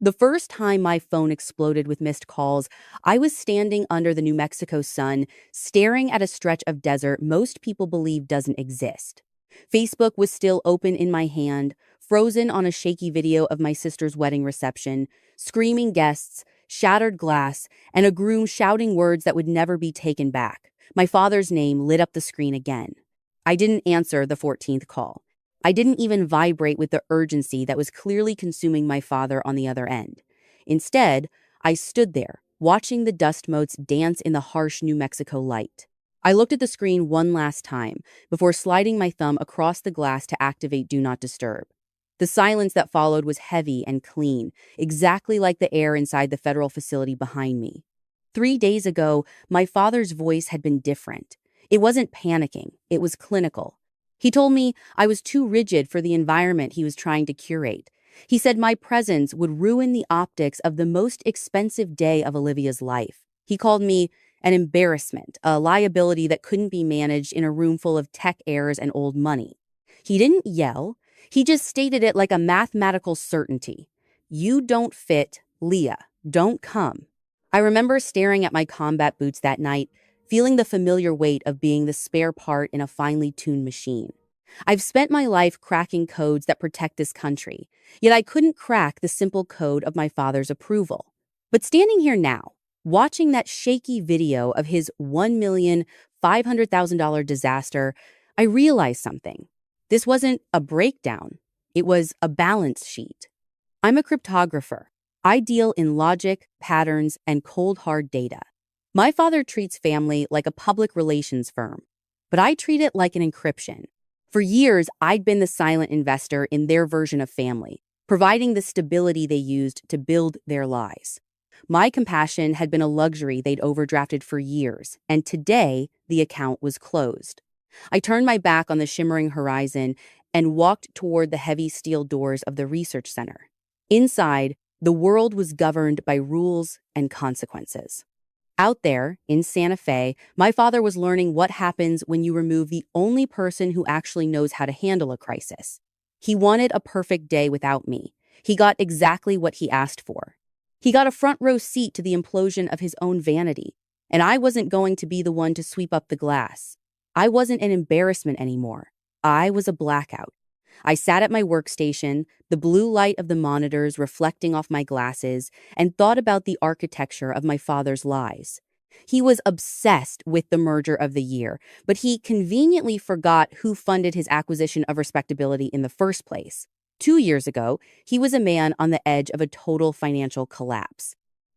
The first time my phone exploded with missed calls, I was standing under the New Mexico sun, staring at a stretch of desert most people believe doesn't exist. Facebook was still open in my hand, frozen on a shaky video of my sister's wedding reception, screaming guests, shattered glass, and a groom shouting words that would never be taken back. My father's name lit up the screen again. I didn't answer the 14th call. I didn't even vibrate with the urgency that was clearly consuming my father on the other end. Instead, I stood there, watching the dust motes dance in the harsh New Mexico light. I looked at the screen one last time before sliding my thumb across the glass to activate Do Not Disturb. The silence that followed was heavy and clean, exactly like the air inside the federal facility behind me. 3 days ago, my father's voice had been different. It wasn't panicking, it was clinical. He told me I was too rigid for the environment he was trying to curate. He said my presence would ruin the optics of the most expensive day of Olivia's life. He called me an embarrassment, a liability that couldn't be managed in a room full of tech heirs and old money. He didn't yell. He just stated it like a mathematical certainty. You don't fit, Leah. Don't come. I remember staring at my combat boots that night, feeling the familiar weight of being the spare part in a finely tuned machine. I've spent my life cracking codes that protect this country, yet I couldn't crack the simple code of my father's approval. But standing here now, watching that shaky video of his $1,500,000 disaster, I realized something. This wasn't a breakdown. It was a balance sheet. I'm a cryptographer. I deal in logic, patterns, and cold hard data. My father treats family like a public relations firm, but I treat it like an encryption. For years, I'd been the silent investor in their version of family, providing the stability they used to build their lies. My compassion had been a luxury they'd overdrafted for years, and today the account was closed. I turned my back on the shimmering horizon and walked toward the heavy steel doors of the research center. Inside, the world was governed by rules and consequences. Out there, in Santa Fe, my father was learning what happens when you remove the only person who actually knows how to handle a crisis. He wanted a perfect day without me. He got exactly what he asked for. He got a front row seat to the implosion of his own vanity, and I wasn't going to be the one to sweep up the glass. I wasn't an embarrassment anymore. I was a blackout. I sat at my workstation, the blue light of the monitors reflecting off my glasses, and thought about the architecture of my father's lies. He was obsessed with the merger of the year, but he conveniently forgot who funded his acquisition of respectability in the first place. 2 years ago, he was a man on the edge of a total financial collapse.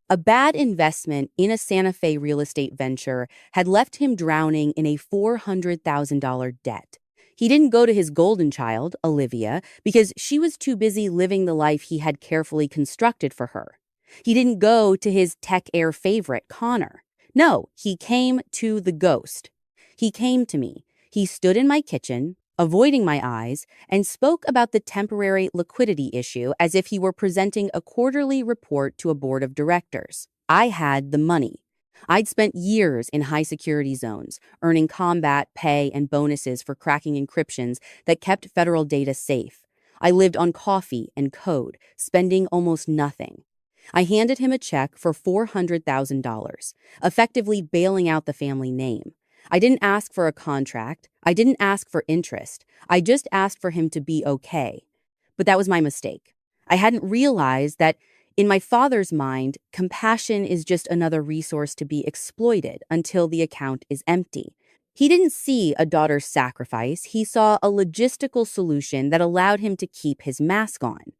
A bad investment in a Santa Fe real estate venture had left him drowning in a $400,000 debt. He didn't go to his golden child, Olivia, because she was too busy living the life he had carefully constructed for her. He didn't go to his tech heir favorite, Connor. No, he came to the ghost. He came to me. He stood in my kitchen, avoiding my eyes, and spoke about the temporary liquidity issue as if he were presenting a quarterly report to a board of directors. I had the money. I'd spent years in high-security zones, earning combat, pay, and bonuses for cracking encryptions that kept federal data safe. I lived on coffee and code, spending almost nothing. I handed him a check for $400,000, effectively bailing out the family name. I didn't ask for a contract. I didn't ask for interest. I just asked for him to be okay. But that was my mistake. I hadn't realized that in my father's mind, compassion is just another resource to be exploited until the account is empty. He didn't see a daughter's sacrifice. He saw a logistical solution that allowed him to keep his mask on.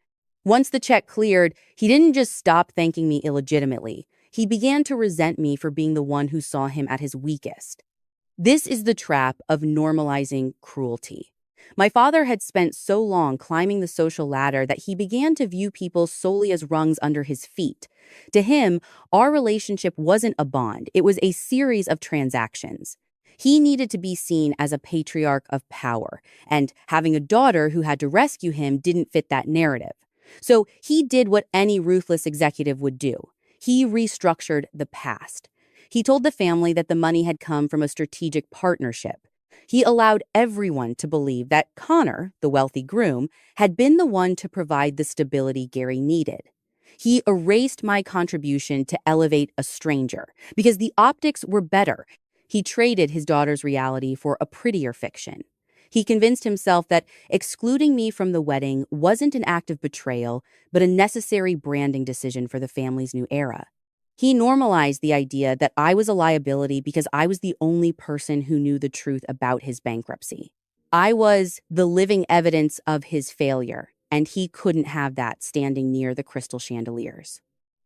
Once the check cleared, he didn't just stop thanking me illegitimately. He began to resent me for being the one who saw him at his weakest. This is the trap of normalizing cruelty. My father had spent so long climbing the social ladder that he began to view people solely as rungs under his feet. To him, our relationship wasn't a bond, it was a series of transactions. He needed to be seen as a patriarch of power, and having a daughter who had to rescue him didn't fit that narrative. So he did what any ruthless executive would do. He restructured the past. He told the family that the money had come from a strategic partnership. He allowed everyone to believe that Connor, the wealthy groom, had been the one to provide the stability Gary needed. He erased my contribution to elevate a stranger because the optics were better. He traded his daughter's reality for a prettier fiction. He convinced himself that excluding me from the wedding wasn't an act of betrayal, but a necessary branding decision for the family's new era. He normalized the idea that I was a liability because I was the only person who knew the truth about his bankruptcy. I was the living evidence of his failure, and he couldn't have that standing near the crystal chandeliers.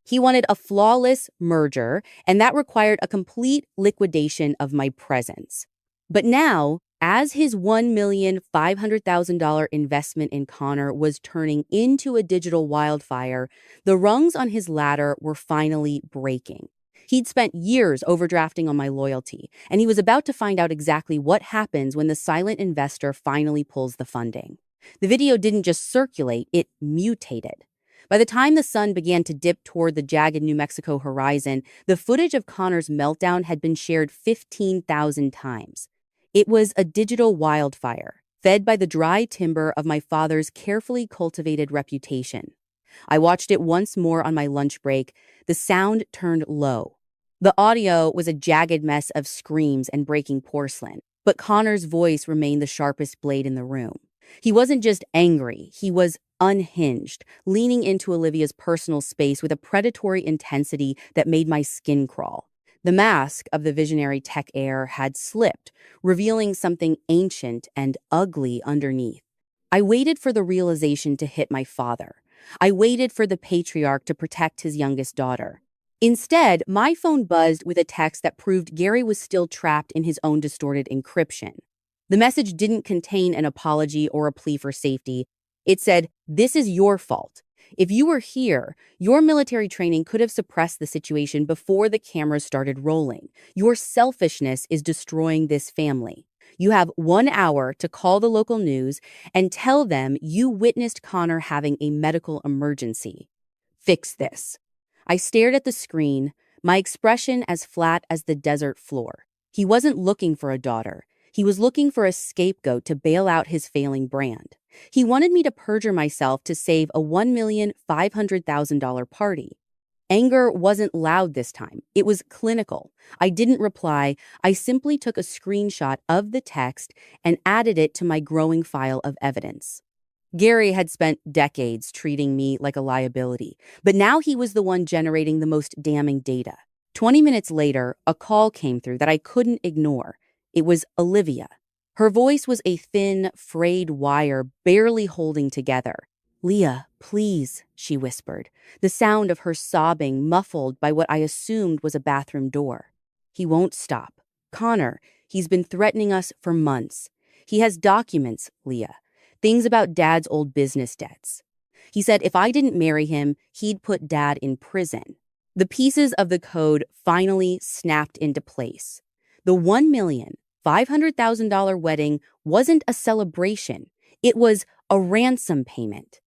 He wanted a flawless merger, and that required a complete liquidation of my presence. But now, as his $1,500,000 investment in Connor was turning into a digital wildfire, the rungs on his ladder were finally breaking. He'd spent years overdrafting on my loyalty, and he was about to find out exactly what happens when the silent investor finally pulls the funding. The video didn't just circulate, it mutated. By the time the sun began to dip toward the jagged New Mexico horizon, the footage of Connor's meltdown had been shared 15,000 times. It was a digital wildfire, fed by the dry timber of my father's carefully cultivated reputation. I watched it once more on my lunch break. The sound turned low. The audio was a jagged mess of screams and breaking porcelain, but Connor's voice remained the sharpest blade in the room. He wasn't just angry, he was unhinged, leaning into Olivia's personal space with a predatory intensity that made my skin crawl. The mask of the visionary tech heir had slipped, revealing something ancient and ugly underneath. I waited for the realization to hit my father. I waited for the patriarch to protect his youngest daughter. Instead, my phone buzzed with a text that proved Gary was still trapped in his own distorted encryption. The message didn't contain an apology or a plea for safety. It said, "This is your fault. If you were here, your military training could have suppressed the situation before the cameras started rolling. Your selfishness is destroying this family. You have 1 hour to call the local news and tell them you witnessed Connor having a medical emergency. Fix this." I stared at the screen, my expression as flat as the desert floor. He wasn't looking for a daughter. He was looking for a scapegoat to bail out his failing brand. He wanted me to perjure myself to save a $1,500,000 party. Anger wasn't loud this time. It was clinical. I didn't reply. I simply took a screenshot of the text and added it to my growing file of evidence. Gary had spent decades treating me like a liability, but now he was the one generating the most damning data. 20 minutes later, a call came through that I couldn't ignore. It was Olivia. Her voice was a thin, frayed wire barely holding together. "Leah, please," she whispered, the sound of her sobbing muffled by what I assumed was a bathroom door. "He won't stop. Connor, he's been threatening us for months. He has documents, Leah, things about Dad's old business debts. He said if I didn't marry him, he'd put Dad in prison." The pieces of the code finally snapped into place. The $1,500,000 wedding wasn't a celebration. It was a ransom payment.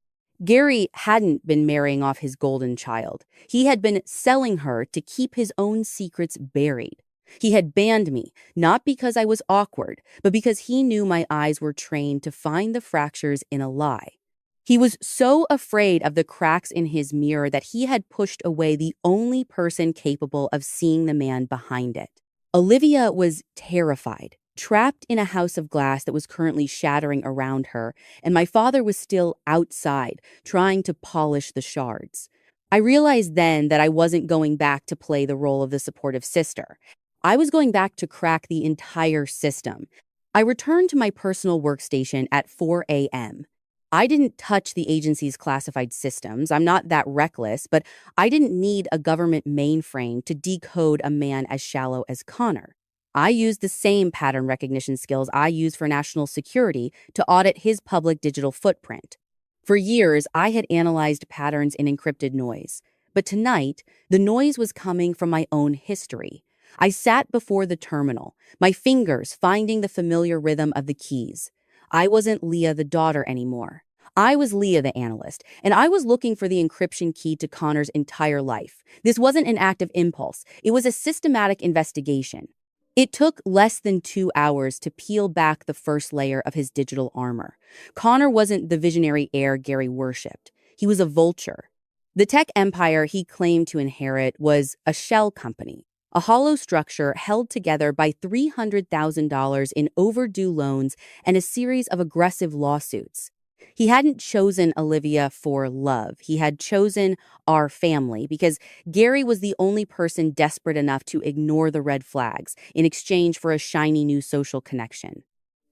Gary hadn't been marrying off his golden child. He had been selling her to keep his own secrets buried. He had banned me, not because I was awkward, but because he knew my eyes were trained to find the fractures in a lie. He was so afraid of the cracks in his mirror that he had pushed away the only person capable of seeing the man behind it. Olivia was terrified, trapped in a house of glass that was currently shattering around her, and my father was still outside, trying to polish the shards. I realized then that I wasn't going back to play the role of the supportive sister. I was going back to crack the entire system. I returned to my personal workstation at 4 a.m. I didn't touch the agency's classified systems. I'm not that reckless, but I didn't need a government mainframe to decode a man as shallow as Connor. I used the same pattern recognition skills I use for national security to audit his public digital footprint. For years, I had analyzed patterns in encrypted noise. But tonight, the noise was coming from my own history. I sat before the terminal, my fingers finding the familiar rhythm of the keys. I wasn't Leah the daughter anymore. I was Leah the analyst, and I was looking for the encryption key to Connor's entire life. This wasn't an act of impulse. It was a systematic investigation. It took less than 2 hours to peel back the first layer of his digital armor. Connor wasn't the visionary heir Gary worshipped. He was a vulture. The tech empire he claimed to inherit was a shell company, a hollow structure held together by $300,000 in overdue loans and a series of aggressive lawsuits. He hadn't chosen Olivia for love. He had chosen our family because Gary was the only person desperate enough to ignore the red flags in exchange for a shiny new social connection.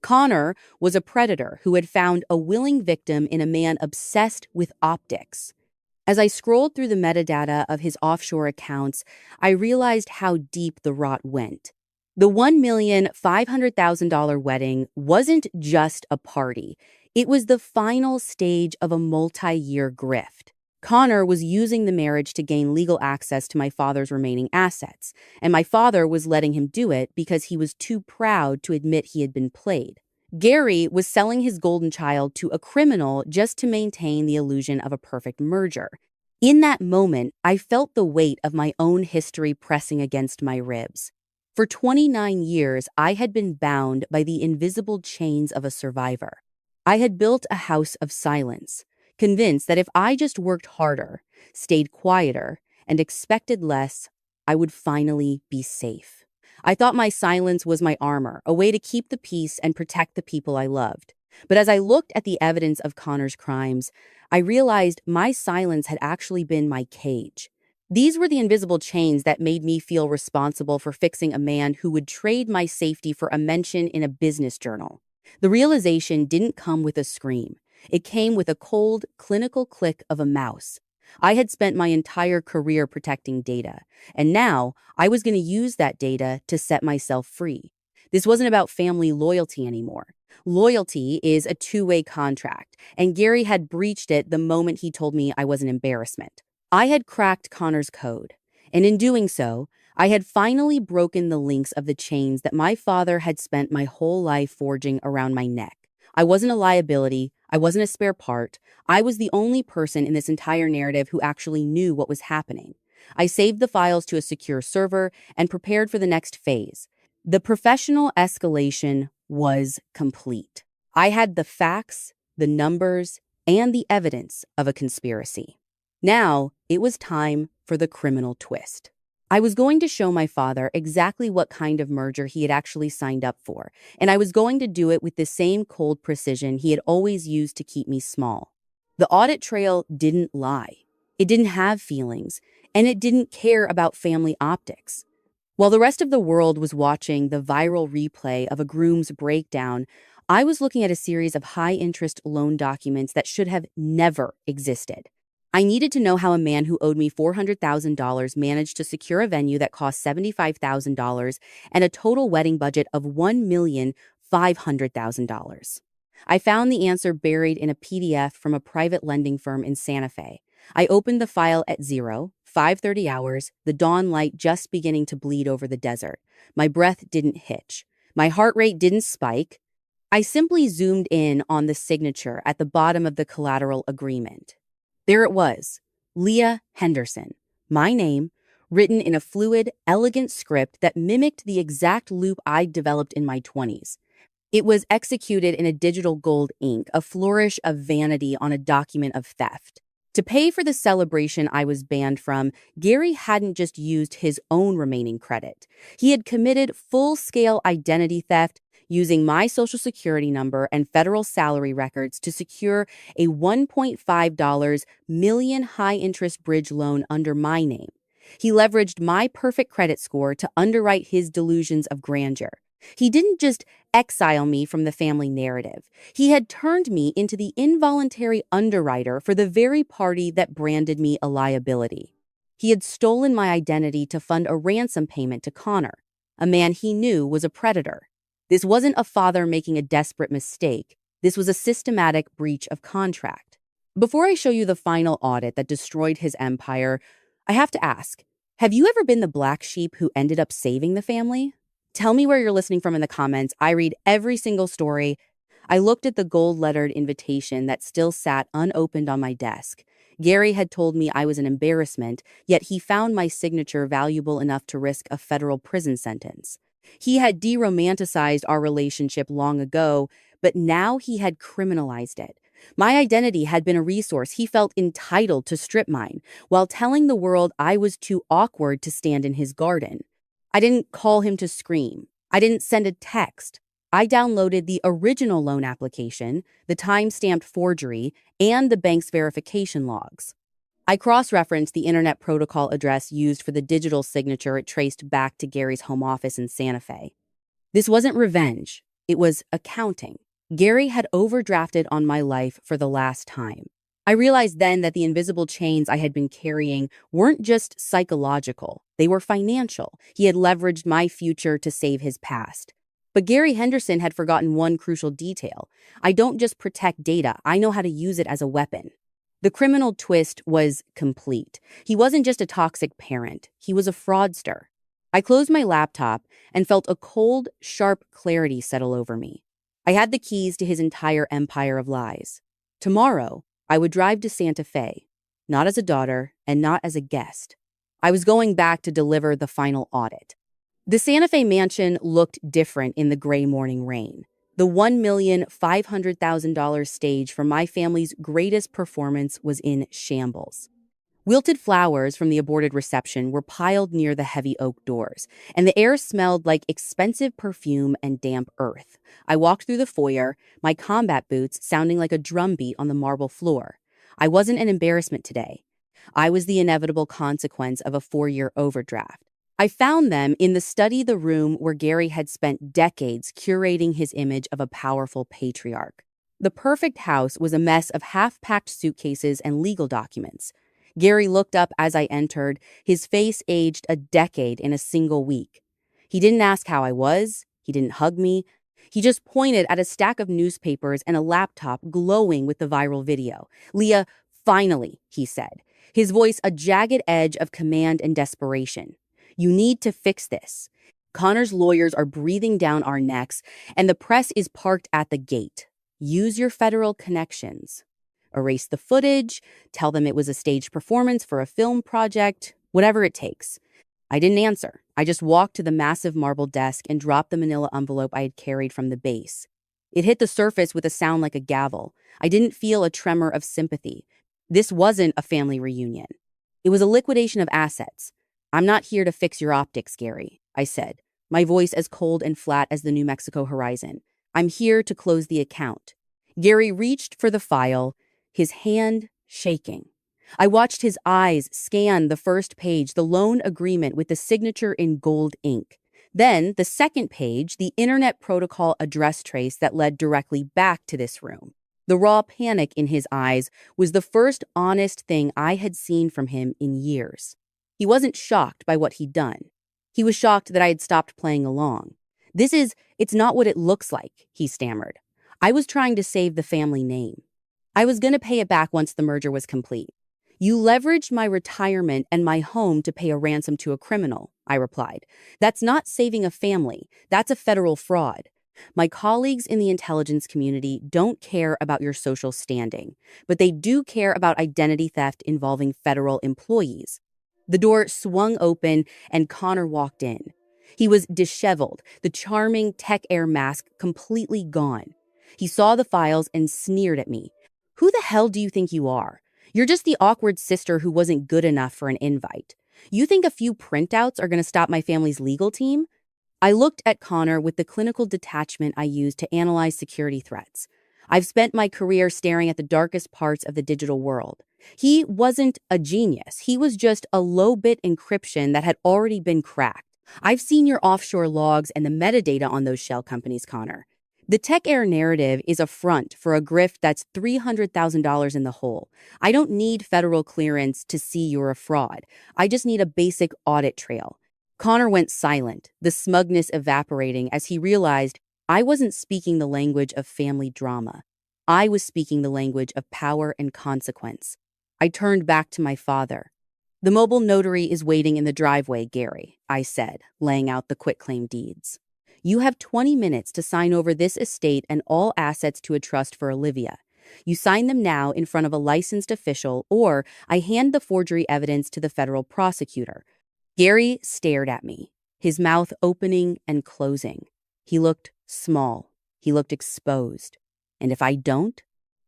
Connor was a predator who had found a willing victim in a man obsessed with optics. As I scrolled through the metadata of his offshore accounts, I realized how deep the rot went. The $1,500,000 wedding wasn't just a party. It was the final stage of a multi-year grift. Connor was using the marriage to gain legal access to my father's remaining assets, and my father was letting him do it because he was too proud to admit he had been played. Gary was selling his golden child to a criminal just to maintain the illusion of a perfect merger. In that moment, I felt the weight of my own history pressing against my ribs. For 29 years, I had been bound by the invisible chains of a survivor. I had built a house of silence, convinced that if I just worked harder, stayed quieter, and expected less, I would finally be safe. I thought my silence was my armor, a way to keep the peace and protect the people I loved. But as I looked at the evidence of Connor's crimes, I realized my silence had actually been my cage. These were the invisible chains that made me feel responsible for fixing a man who would trade my safety for a mention in a business journal. The realization didn't come with a scream. It came with a cold, clinical click of a mouse. I had spent my entire career protecting data, and now I was going to use that data to set myself free. This wasn't about family loyalty anymore. Loyalty is a two-way contract, and Gary had breached it the moment he told me I was an embarrassment. I had cracked Connor's code, and in doing so, I had finally broken the links of the chains that my father had spent my whole life forging around my neck. I wasn't a liability. I wasn't a spare part. I was the only person in this entire narrative who actually knew what was happening. I saved the files to a secure server and prepared for the next phase. The professional escalation was complete. I had the facts, the numbers, and the evidence of a conspiracy. Now, it was time for the criminal twist. I was going to show my father exactly what kind of merger he had actually signed up for, and I was going to do it with the same cold precision he had always used to keep me small. The audit trail didn't lie. It didn't have feelings, and it didn't care about family optics. While the rest of the world was watching the viral replay of a Groom's breakdown, I was looking at a series of high-interest loan documents that should have never existed. I needed to know how a man who owed me $400,000 managed to secure a venue that cost $75,000 and a total wedding budget of $1,500,000. I found the answer buried in a PDF from a private lending firm in Santa Fe. I opened the file at 5:30 hours, the dawn light just beginning to bleed over the desert. My breath didn't hitch. My heart rate didn't spike. I simply zoomed in on the signature at the bottom of the collateral agreement. There it was, Leah Henderson, my name, written in a fluid, elegant script that mimicked the exact loop I'd developed in my 20s. It was executed in a digital gold ink, a flourish of vanity on a document of theft. To pay for the celebration I was banned from, Gary hadn't just used his own remaining credit. He had committed full-scale identity theft, using my social security number and federal salary records to secure a $1.5 million high-interest bridge loan under my name. He leveraged my perfect credit score to underwrite his delusions of grandeur. He didn't just exile me from the family narrative. He had turned me into the involuntary underwriter for the very party that branded me a liability. He had stolen my identity to fund a ransom payment to Connor, a man he knew was a predator. This wasn't a father making a desperate mistake. This was a systematic breach of contract. Before I show you the final audit that destroyed his empire, I have to ask, have you ever been the black sheep who ended up saving the family? Tell me where you're listening from in the comments. I read every single story. I looked at the gold-lettered invitation that still sat unopened on my desk. Gary had told me I was an embarrassment, yet he found my signature valuable enough to risk a federal prison sentence. He had de-romanticized our relationship long ago, but now he had criminalized it. My identity had been a resource he felt entitled to strip mine, while telling the world I was too awkward to stand in his garden. I didn't call him to scream. I didn't send a text. I downloaded the original loan application, the time-stamped forgery, and the bank's verification logs. I cross-referenced the internet protocol address used for the digital signature it traced back to Gary's home office in Santa Fe. This wasn't revenge. It was accounting. Gary had overdrafted on my life for the last time. I realized then that the invisible chains I had been carrying weren't just psychological. They were financial. He had leveraged my future to save his past. But Gary Henderson had forgotten one crucial detail. I don't just protect data, I know how to use it as a weapon. The criminal twist was complete. He wasn't just a toxic parent, he was a fraudster. I closed my laptop and felt a cold, sharp clarity settle over me. I had the keys to his entire empire of lies. Tomorrow, I would drive to Santa Fe, not as a daughter and not as a guest. I was going back to deliver the final audit. The Santa Fe mansion looked different in the gray morning rain. The $1,500,000 stage for my family's greatest performance was in shambles. Wilted flowers from the aborted reception were piled near the heavy oak doors, and the air smelled like expensive perfume and damp earth. I walked through the foyer, my combat boots sounding like a drumbeat on the marble floor. I wasn't an embarrassment today. I was the inevitable consequence of a 4-year overdraft. I found them in the room where Gary had spent decades curating his image of a powerful patriarch. The perfect house was a mess of half-packed suitcases and legal documents. Gary looked up as I entered, his face aged a decade in a single week. He didn't ask how I was, he didn't hug me, he just pointed at a stack of newspapers and a laptop glowing with the viral video. "Leah, finally," he said, his voice a jagged edge of command and desperation. "You need to fix this. Connor's lawyers are breathing down our necks, and the press is parked at the gate. Use your federal connections. Erase the footage, tell them it was a staged performance for a film project, whatever it takes." I didn't answer. I just walked to the massive marble desk and dropped the manila envelope I had carried from the base. It hit the surface with a sound like a gavel. I didn't feel a tremor of sympathy. This wasn't a family reunion. It was a liquidation of assets. "I'm not here to fix your optics, Gary," I said, my voice as cold and flat as the New Mexico horizon. "I'm here to close the account." Gary reached for the file, his hand shaking. I watched his eyes scan the first page, the loan agreement with the signature in gold ink. Then the second page, the internet protocol address trace that led directly back to this room. The raw panic in his eyes was the first honest thing I had seen from him in years. He wasn't shocked by what he'd done. He was shocked that I had stopped playing along. "It's not what it looks like," he stammered. "I was trying to save the family name. I was going to pay it back once the merger was complete." "You leveraged my retirement and my home to pay a ransom to a criminal," I replied. "That's not saving a family. That's a federal fraud. My colleagues in the intelligence community don't care about your social standing, but they do care about identity theft involving federal employees." The door swung open and Connor walked in. He was disheveled, the charming tech air mask completely gone. He saw the files and sneered at me. "Who the hell do you think you are? You're just the awkward sister who wasn't good enough for an invite. You think a few printouts are going to stop my family's legal team?" I looked at Connor with the clinical detachment I use to analyze security threats. I've spent my career staring at the darkest parts of the digital world. He wasn't a genius. He was just a low-bit encryption that had already been cracked. I've seen your offshore logs and the metadata on those shell companies, Connor. The tech air narrative is a front for a grift that's $300,000 in the hole. I don't need federal clearance to see you're a fraud. I just need a basic audit trail. Connor went silent, the smugness evaporating as he realized I wasn't speaking the language of family drama. I was speaking the language of power and consequence. I turned back to my father. "The mobile notary is waiting in the driveway, Gary," I said, laying out the quitclaim deeds. "You have 20 minutes to sign over this estate and all assets to a trust for Olivia. You sign them now in front of a licensed official, or I hand the forgery evidence to the federal prosecutor." Gary stared at me, his mouth opening and closing. He looked small. He looked exposed. "And if I don't?"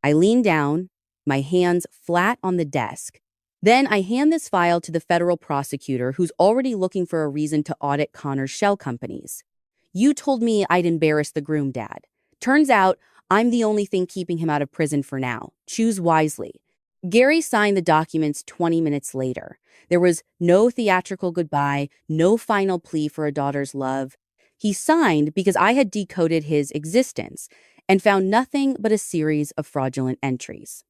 I lean down, my hands flat on the desk. Then I hand this file to the federal prosecutor who's already looking for a reason to audit Connor's shell companies. You told me I'd embarrass the Groom dad. Turns out I'm the only thing keeping him out of prison for now. Choose wisely. Gary signed the documents 20 minutes later. There was no theatrical goodbye, no final plea for a daughter's love. He signed because I had decoded his existence and found nothing but a series of fraudulent entries.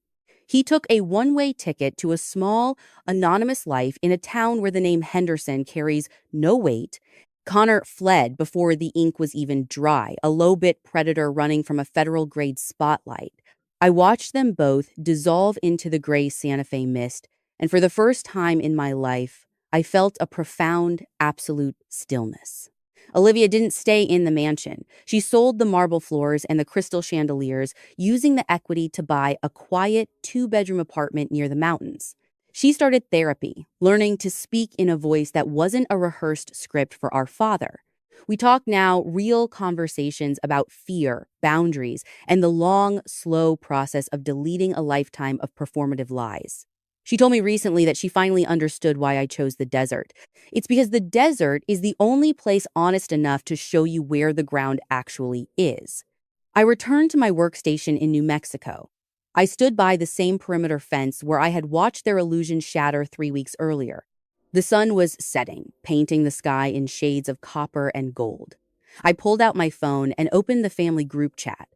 He took a one-way ticket to a small, anonymous life in a town where the name Henderson carries no weight. Connor fled before the ink was even dry, a low-bit predator running from a federal-grade spotlight. I watched them both dissolve into the gray Santa Fe mist, and for the first time in my life, I felt a profound, absolute stillness. Olivia didn't stay in the mansion. She sold the marble floors and the crystal chandeliers, using the equity to buy a quiet two-bedroom apartment near the mountains. She started therapy, learning to speak in a voice that wasn't a rehearsed script for our father. We talk now real conversations about fear, boundaries, and the long, slow process of deleting a lifetime of performative lies. She told me recently that she finally understood why I chose the desert. It's because the desert is the only place honest enough to show you where the ground actually is. I returned to my workstation in New Mexico. I stood by the same perimeter fence where I had watched their illusion shatter 3 weeks earlier. The sun was setting, painting the sky in shades of copper and gold. I pulled out my phone and opened the family group chat.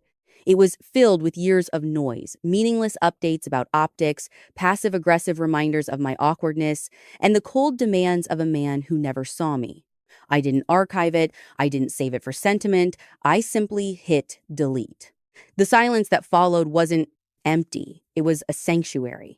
It was filled with years of noise, meaningless updates about optics, passive-aggressive reminders of my awkwardness, and the cold demands of a man who never saw me. I didn't archive it, I didn't save it for sentiment, I simply hit delete. The silence that followed wasn't empty, it was a sanctuary.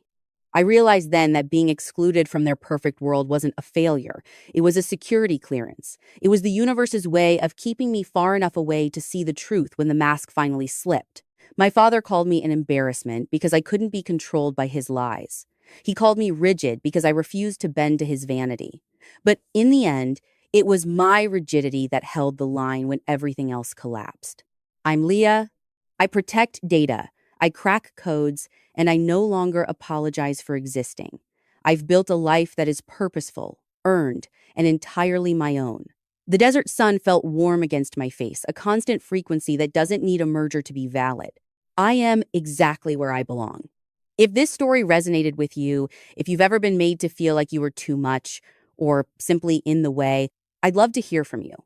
I realized then that being excluded from their perfect world wasn't a failure. It was a security clearance. It was the universe's way of keeping me far enough away to see the truth when the mask finally slipped. My father called me an embarrassment because I couldn't be controlled by his lies. He called me rigid because I refused to bend to his vanity. But in the end, it was my rigidity that held the line when everything else collapsed. I'm Leah. I protect data. I crack codes, and I no longer apologize for existing. I've built a life that is purposeful, earned, and entirely my own. The desert sun felt warm against my face, a constant frequency that doesn't need a merger to be valid. I am exactly where I belong. If this story resonated with you, if you've ever been made to feel like you were too much or simply in the way, I'd love to hear from you.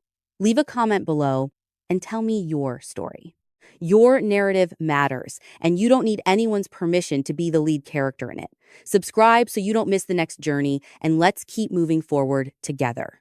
Leave a comment below and tell me your story. Your narrative matters, and you don't need anyone's permission to be the lead character in it. Subscribe so you don't miss the next journey, and let's keep moving forward together.